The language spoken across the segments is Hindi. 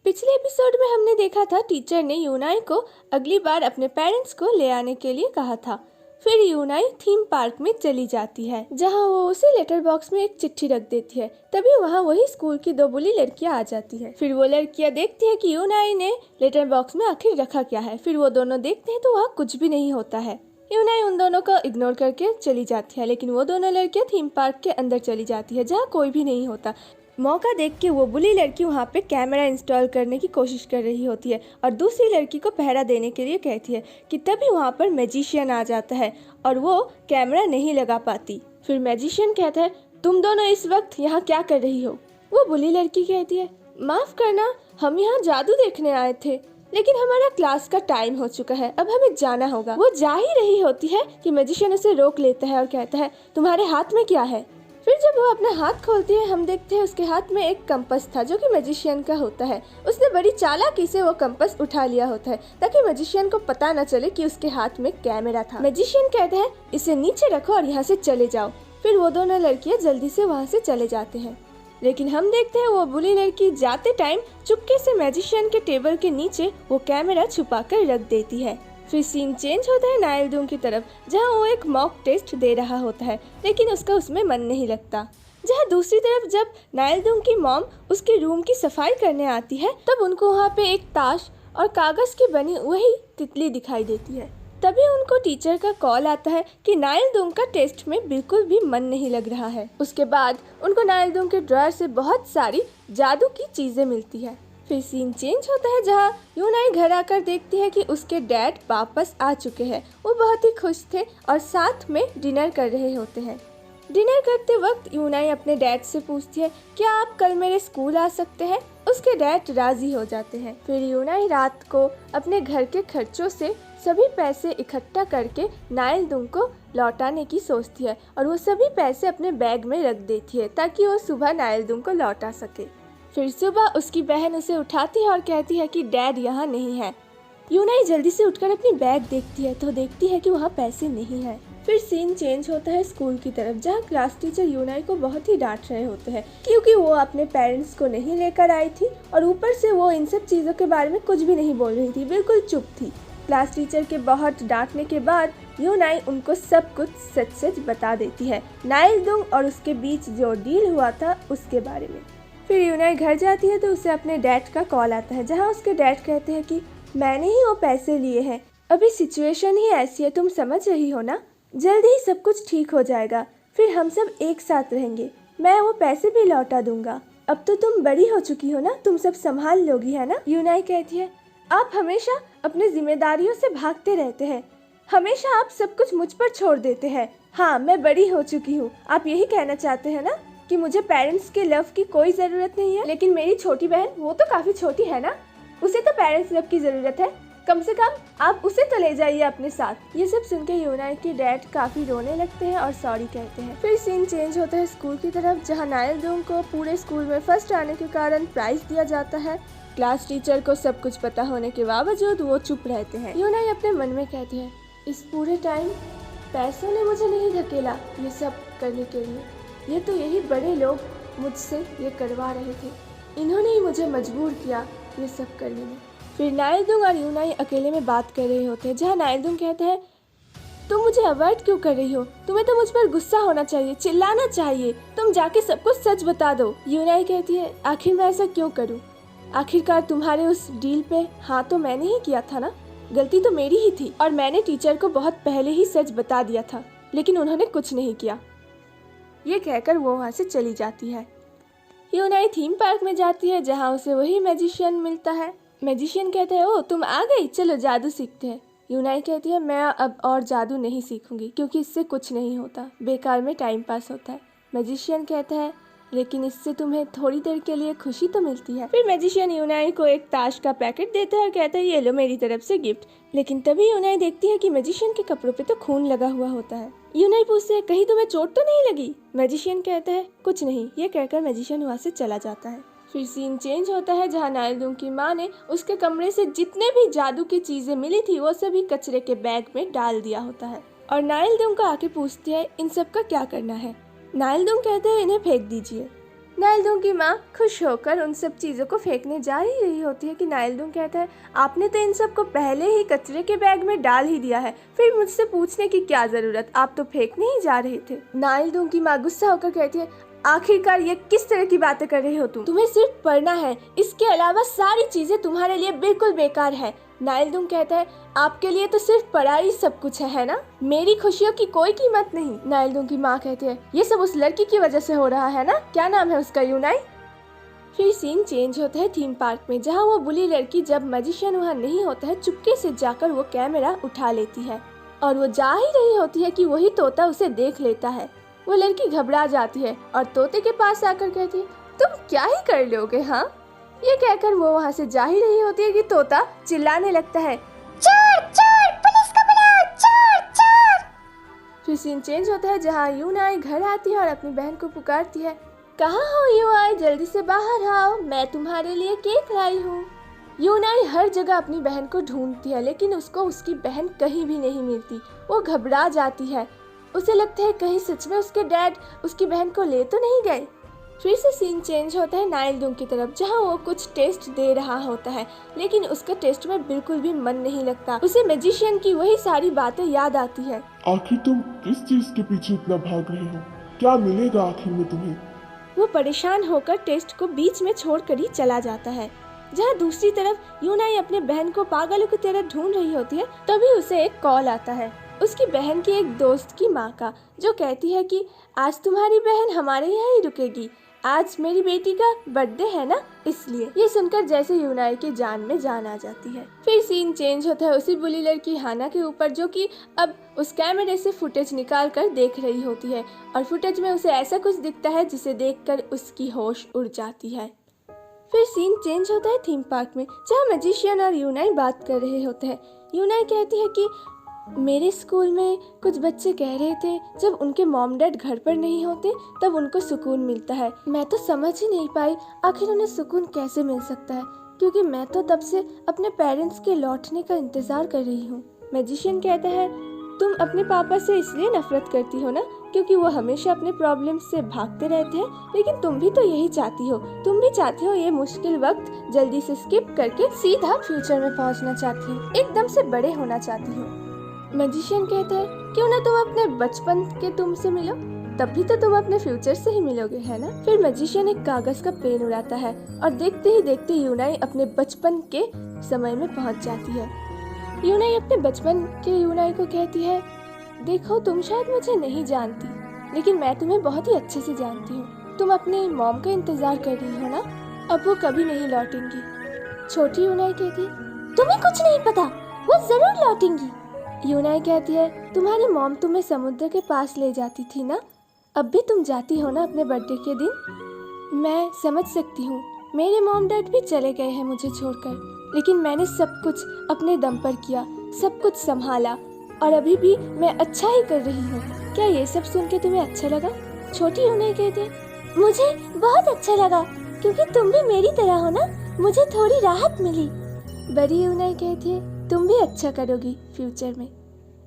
पिछले एपिसोड में हमने देखा था टीचर ने यूनाई को अगली बार अपने पेरेंट्स को ले आने के लिए कहा था। फिर यूनाई थीम पार्क में चली जाती है जहां वो उसे लेटर बॉक्स में एक चिट्ठी रख देती है। तभी वहां वही स्कूल की 2 बुली लड़कियां आ जाती है। फिर वो लड़कियां देखती है कि यूनाई ने लेटर बॉक्स में आखिर रखा क्या है। फिर वो दोनों देखते हैं तो वहाँ कुछ भी नहीं होता है। यूनाई उन दोनों को इग्नोर करके चली जाती है, लेकिन वो दोनों लड़कियां थीम पार्क के अंदर चली जाती है जहाँ कोई भी नहीं होता। मौका देख के वो बुली लड़की वहाँ पे कैमरा इंस्टॉल करने की कोशिश कर रही होती है और दूसरी लड़की को पहरा देने के लिए कहती है कि तभी वहाँ पर मैजिशियन आ जाता है और वो कैमरा नहीं लगा पाती। फिर मैजिशियन कहता है, तुम दोनों इस वक्त यहाँ क्या कर रही हो? वो बुली लड़की कहती है, माफ करना, हम यहाँ जादू देखने आए थे, लेकिन हमारा क्लास का टाइम हो चुका है, अब हमें जाना होगा। वो जा ही रही होती है कि मैजिशियन उसे रोक लेता है और कहता है, तुम्हारे हाथ में क्या है? फिर जब वो अपना हाथ खोलती है हम देखते हैं उसके हाथ में एक कंपास था जो कि मैजिशियन का होता है। उसने बड़ी चालाकी से वो कंपास उठा लिया होता है ताकि मैजिशियन को पता न चले कि उसके हाथ में कैमरा था। मैजिशियन कहता है, इसे नीचे रखो और यहाँ से चले जाओ। फिर वो दोनों लड़कियां जल्दी से वहाँ से चले जाते हैं, लेकिन हम देखते हैं वो बुली लड़की जाते टाइम चुपके से मैजिशियन के टेबल के नीचे वो कैमरा छुपा कर रख देती है। फिर सीन चेंज होता है नाइलदुंग की तरफ जहां वो एक मॉक टेस्ट दे रहा होता है, लेकिन उसका उसमें मन नहीं लगता। जहां दूसरी तरफ जब नाइलदुंग की मॉम उसके रूम की सफाई करने आती है तब उनको वहां पे एक ताश और कागज की बनी वही तितली दिखाई देती है। तभी उनको टीचर का कॉल आता है कि नाइलदुंग का टेस्ट में बिल्कुल भी मन नहीं लग रहा है। उसके बाद उनको नाइलदुंग के ड्रॉअर से बहुत सारी जादू की चीजें मिलती है। फिर सीन चेंज होता है जहाँ यूनाई घर आकर देखती है कि उसके डैड वापस आ चुके हैं। वो बहुत ही खुश थे और साथ में डिनर कर रहे होते हैं। डिनर करते वक्त यूनाई अपने डैड से पूछती है, क्या आप कल मेरे स्कूल आ सकते हैं? उसके डैड राजी हो जाते हैं। फिर यूनाई रात को अपने घर के खर्चों से सभी पैसे इकट्ठा करके नाइलदुंग को लौटाने की सोचती है और वो सभी पैसे अपने बैग में रख देती है ताकि वो सुबह नाइलदुंग को लौटा सके। फिर सुबह उसकी बहन उसे उठाती है और कहती है कि डैड यहाँ नहीं है। यूनाई जल्दी से उठकर अपनी बैग देखती है तो देखती है कि वहाँ पैसे नहीं है। फिर सीन चेंज होता है स्कूल की तरफ जहाँ क्लास टीचर यूनाई को बहुत ही डांट रहे होते हैं क्योंकि वो अपने पेरेंट्स को नहीं लेकर आई थी और ऊपर से वो इन सब चीज़ों के बारे में कुछ भी नहीं बोल रही थी, बिल्कुल चुप थी। क्लास टीचर के बहुत डांटने के बाद यूनाई उनको सब कुछ सच सच बता देती है, नाइलदुंग और उसके बीच जो डील हुआ था उसके बारे में। फिर यूनाई घर जाती है तो उसे अपने डैड का कॉल आता है जहां उसके डैड कहते हैं कि मैंने ही वो पैसे लिए हैं, अभी सिचुएशन ही ऐसी है, तुम समझ रही हो ना, जल्दी ही सब कुछ ठीक हो जाएगा, फिर हम सब एक साथ रहेंगे, मैं वो पैसे भी लौटा दूंगा, अब तो तुम बड़ी हो चुकी हो ना, तुम सब संभाल लोगी है ना। यूनाई कहती है, आप हमेशा अपनी जिम्मेदारियों से भागते रहते हैं, हमेशा आप सब कुछ मुझ पर छोड़ देते हैं। हाँ, मैं बड़ी हो चुकी हूँ, आप यही कहना चाहते हैं ना कि मुझे पेरेंट्स के लव की कोई जरूरत नहीं है, लेकिन मेरी छोटी बहन वो तो काफी छोटी है ना, उसे तो पेरेंट्स लव की जरूरत है, कम से कम आप उसे तो ले जाइए अपने साथ। ये सब सुन के यूनाई के डैड काफी रोने लगते हैं और सॉरी कहते हैं। फिर सीन चेंज होता है स्कूल की तरफ जहाँ नाइलदुंग को पूरे स्कूल में फर्स्ट आने के कारण प्राइज दिया जाता है। क्लास टीचर को सब कुछ पता होने के बावजूद वो चुप रहते हैं। यूनाई अपने मन में कहती है, इस पूरे टाइम पैसों ने मुझे नहीं धकेला ये सब करने के लिए, ये तो यही बड़े लोग मुझसे ये करवा रहे थे, इन्होंने ही मुझे मजबूर किया ये सब करने में। फिर नाइलदुंग और यूनाई अकेले में बात कर रहे होते हैं जहाँ नाइलदुंग कहते हैं, तुम मुझे अवॉइड क्यों कर रही हो, तुम्हें तो मुझ पर गुस्सा होना चाहिए, चिल्लाना चाहिए, तुम जाके सब कुछ सच बता दो। यूनाई कहती है, आखिर मैं ऐसा क्यों करूँ, आखिरकार तुम्हारे उस डील पे हाँ तो मैंने ही किया था ना, गलती तो मेरी ही थी और मैंने टीचर को बहुत पहले ही सच बता दिया था, लेकिन उन्होंने कुछ नहीं किया। ये कहकर वो वहाँ से चली जाती है। यूनाई थीम पार्क में जाती है जहाँ उसे वही मैजिशियन मिलता है। मैजिशियन कहता है, ओ तुम आ गई, चलो जादू सीखते हैं। यूनाई कहती है, मैं अब और जादू नहीं सीखूंगी क्योंकि इससे कुछ नहीं होता, बेकार में टाइम पास होता है। मैजिशियन कहता है, लेकिन इससे तुम्हें थोड़ी देर के लिए खुशी तो मिलती है। फिर मैजिशियन यूनाई को एक ताश का पैकेट देता है और कहता है, ये लो मेरी तरफ से गिफ्ट। लेकिन तभी यूनाई देखती है कि मैजिशियन के कपड़ों पे तो खून लगा हुआ होता है। यूनाई पूछती है, कहीं तुम्हें चोट तो नहीं लगी? मैजिशियन कहता है, कुछ नहीं। ये कहकर मैजिशियन वहाँ से चला जाता है। फिर सीन चेंज होता है जहाँ नाइलदुंग की माँ ने उसके कमरे से जितने भी जादू की चीजें मिली थी वो सभी कचरे के बैग में डाल दिया होता है और नाइलदुंग को आके पूछती है, इन सब का क्या करना है? नाइलदुंग कहते हैं, इन्हें फेंक दीजिए। नाइलदुंग की माँ खुश होकर उन सब चीज़ों को फेंकने जा ही रही होती है कि नाइलदुंग कहता है, आपने तो इन सब को पहले ही कचरे के बैग में डाल ही दिया है, फिर मुझसे पूछने की क्या ज़रूरत, आप तो फेंकने ही जा रहे थे। नाइलदुंग की माँ गुस्सा होकर कहती है, आखिरकार ये किस तरह की बातें कर रहे हो तुम? तुम्हें सिर्फ पढ़ना है, इसके अलावा सारी चीजें तुम्हारे लिए बिल्कुल बेकार है। नाइलदुंग कहता है, आपके लिए तो सिर्फ पढ़ाई सब कुछ है ना? मेरी खुशियों की कोई कीमत नहीं। नाइलदुंग की माँ कहती है, ये सब उस लड़की की वजह से हो रहा है ना? क्या नाम है उसका? यूनाई। फिर सीन चेंज होता है थीम पार्क में, जहाँ वो बुली लड़की, जब मैजिशियन वहाँ नहीं होता है, चुपके से जाकर वो कैमरा उठा लेती है और वो जा ही रही होती है कि वही तोता उसे देख लेता है। वो लड़की घबरा जाती है और तोते के पास आकर कहती है, तुम क्या ही कर लोगे? हाँ, ये कहकर वो वहाँ से जा ही रही होती है कि तोता चिल्लाने लगता है, चोर चोर, पुलिस को बुलाओ, चोर चोर। फिर सीन चेंज होता है जहाँ यूनाई घर आती है और अपनी बहन को पुकारती है, कहाँ हो यूनाई, जल्दी से बाहर आओ, मैं तुम्हारे लिए केक लाई हूँ। यूनाई हर जगह अपनी बहन को ढूंढती है, लेकिन उसको उसकी बहन कहीं भी नहीं मिलती। वो घबरा जाती है, उसे लगता है कहीं सच में उसके डैड उसकी बहन को ले तो नहीं गए। फिर से सीन चेंज होता है नाइलदुंग की तरफ, जहाँ वो कुछ टेस्ट दे रहा होता है, लेकिन उसका टेस्ट में बिल्कुल भी मन नहीं लगता। उसे मैजिशियन की वही सारी बातें याद आती है। आखिर तुम किस चीज के पीछे इतना भाग रहे हो? क्या मिलेगा आखिर में तुम्हें? वो परेशान होकर टेस्ट को बीच में छोड़कर ही चला जाता है। जहाँ दूसरी तरफ यूनाई अपने बहन को पागलों की तरह ढूंढ रही होती है, तभी उसे एक कॉल आता है उसकी बहन की एक दोस्त की माँ का, जो कहती है कि आज तुम्हारी बहन हमारे यहाँ ही रुकेगी, आज मेरी बेटी का बर्थडे है ना, इसलिए। ये सुनकर जैसे यूनाई की जान में जान आ जाती है। फिर सीन चेंज होता है उसी बुली लड़की हाना के ऊपर, जो कि अब उस कैमरे से फुटेज निकाल कर देख रही होती है और फुटेज में उसे ऐसा कुछ दिखता है जिसे देखकर उसकी होश उड़ जाती है। फिर सीन चेंज होता है थीम पार्क में, जहाँ मैजिशियन और यूनाई बात कर रहे होते हैं। यूनाई कहती है कि मेरे स्कूल में कुछ बच्चे कह रहे थे जब उनके मॉम डैड घर पर नहीं होते तब उनको सुकून मिलता है। मैं तो समझ ही नहीं पाई आखिर उन्हें सुकून कैसे मिल सकता है, क्योंकि मैं तो तब से अपने पेरेंट्स के लौटने का इंतजार कर रही हूँ। मैजिशियन कहता है, तुम अपने पापा से इसलिए नफरत करती हो ना, क्योंकि वो हमेशा अपने प्रॉब्लम्स से भागते रहते हैं, लेकिन तुम भी तो यही चाहती हो। तुम भी चाहती हो ये मुश्किल वक्त जल्दी से स्किप करके सीधा फ्यूचर में पहुंचना चाहती हो, एकदम से बड़े होना चाहती हो। मैजिशियन कहता है, क्यों ना तुम अपने बचपन के तुम से मिलो, तब भी तो तुम अपने फ्यूचर से ही मिलोगे, है ना। फिर मैजिशियन एक कागज का पेन उड़ाता है और देखते ही देखते यूनाई अपने बचपन के समय में पहुंच जाती है। यूनाई अपने बचपन के यूनाई को कहती है, देखो तुम शायद मुझे नहीं जानती, लेकिन मैं तुम्हें बहुत ही अच्छे से जानती हूँ। तुम अपनी मॉम का इंतजार कर रही हो ना, अब वो कभी नहीं लौटेंगी। छोटी यूनाई कहती है, तुम्हें कुछ नहीं पता, वो जरूर लौटेंगी। यूनाई कहती है, तुम्हारी मॉम तुम्हें समुद्र के पास ले जाती थी ना, अब भी तुम जाती हो ना अपने बर्थडे के दिन। मैं समझ सकती हूँ, मेरे मॉम डैड भी चले गए हैं मुझे छोड़कर, लेकिन मैंने सब कुछ अपने दम पर किया, सब कुछ संभाला और अभी भी मैं अच्छा ही कर रही हूँ। क्या ये सब सुन के तुम्हें अच्छा लगा? छोटी यूनाई कहती है, मुझे बहुत अच्छा लगा, क्योंकि तुम भी मेरी तरह हो ना, मुझे थोड़ी राहत मिली। बड़ी यूनाई कहती है, तुम भी अच्छा करोगी फ्यूचर में।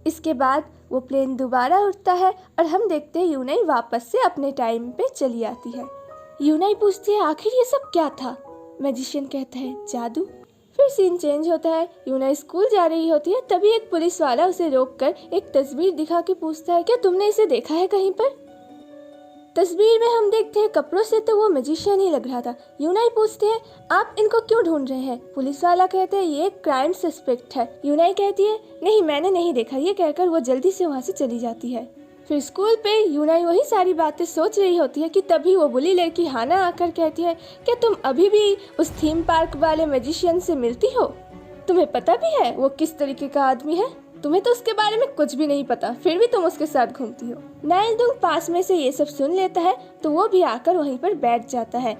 इसके बाद वो प्लेन दोबारा उड़ता है और हम देखते हैं यूनाई वापस से अपने टाइम पे चली आती है। यूनाई पूछती है, आखिर ये सब क्या था? मैजिशियन कहता है, जादू। फिर सीन चेंज होता है, यूनाई स्कूल जा रही होती है, तभी एक पुलिस वाला उसे रोककर एक तस्वीर दिखा के पूछता है, क्या तुमने इसे देखा है कहीं पर? तस्वीर में हम देखते हैं कपड़ों से तो वो मैजिशियन ही लग रहा था। यूनाई पूछती है, आप इनको क्यों ढूंढ रहे हैं? पुलिस वाला कहते हैं, ये क्राइम सस्पेक्ट है। यूनाई कहती है, नहीं मैंने नहीं देखा, ये कहकर वो जल्दी से वहाँ से चली जाती है। फिर स्कूल पे यूनाई वही सारी बातें सोच रही होती है कि तभी वो बुली लड़की हाना आकर कहती है, क्या तुम अभी भी उस थीम पार्क वाले मैजिशियन से मिलती हो? तुम्हें पता भी है वो किस तरीके का आदमी है? तुम्हें तो उसके बारे में कुछ भी नहीं पता, फिर भी तुम उसके साथ घूमती हो। नाइलदुंग पास में से ये सब सुन लेता है तो वो भी आकर वहीं पर बैठ जाता है।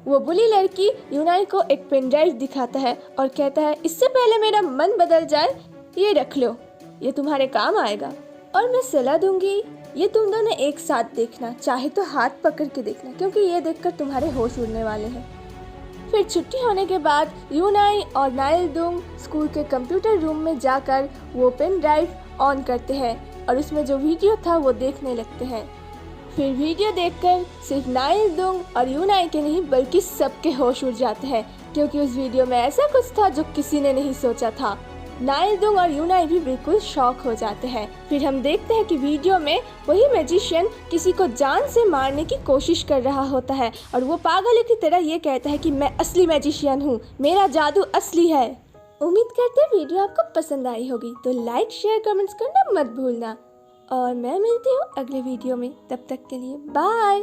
वो बुली लड़की यूनाई को एक पेन ड्राइव दिखाता है और कहता है, इससे पहले मेरा मन बदल जाए ये रख लो, ये तुम्हारे काम आएगा। और मैं सलाह दूंगी, ये तुम दोनों एक साथ देखना, चाहे तो हाथ पकड़ के देखना, क्योंकि ये देखकर तुम्हारे होश उड़ने वाले हैं। फिर छुट्टी होने के बाद यूनाई और नाइलदुंग स्कूल के कंप्यूटर रूम में जाकर वो पेन ड्राइव ऑन करते हैं और उसमें जो वीडियो था वो देखने लगते हैं। फिर वीडियो देखकर सिर्फ नाइलदुंग और यूनाई के नहीं बल्कि सबके होश उड़ जाते हैं, क्योंकि उस वीडियो में ऐसा कुछ था जो किसी ने नहीं सोचा था। नाइलदुंग और यूनाई भी बिल्कुल शॉक हो जाते हैं। फिर हम देखते हैं कि वीडियो में वही मैजिशियन किसी को जान से मारने की कोशिश कर रहा होता है और वो पागल की तरह ये कहता है कि मैं असली मैजिशियन हूँ, मेरा जादू असली है। उम्मीद करते हैं वीडियो आपको पसंद आई होगी, तो लाइक शेयर कमेंट्स करना मत भूलना और मैं मिलती हूँ अगले वीडियो में। तब तक के लिए बाय।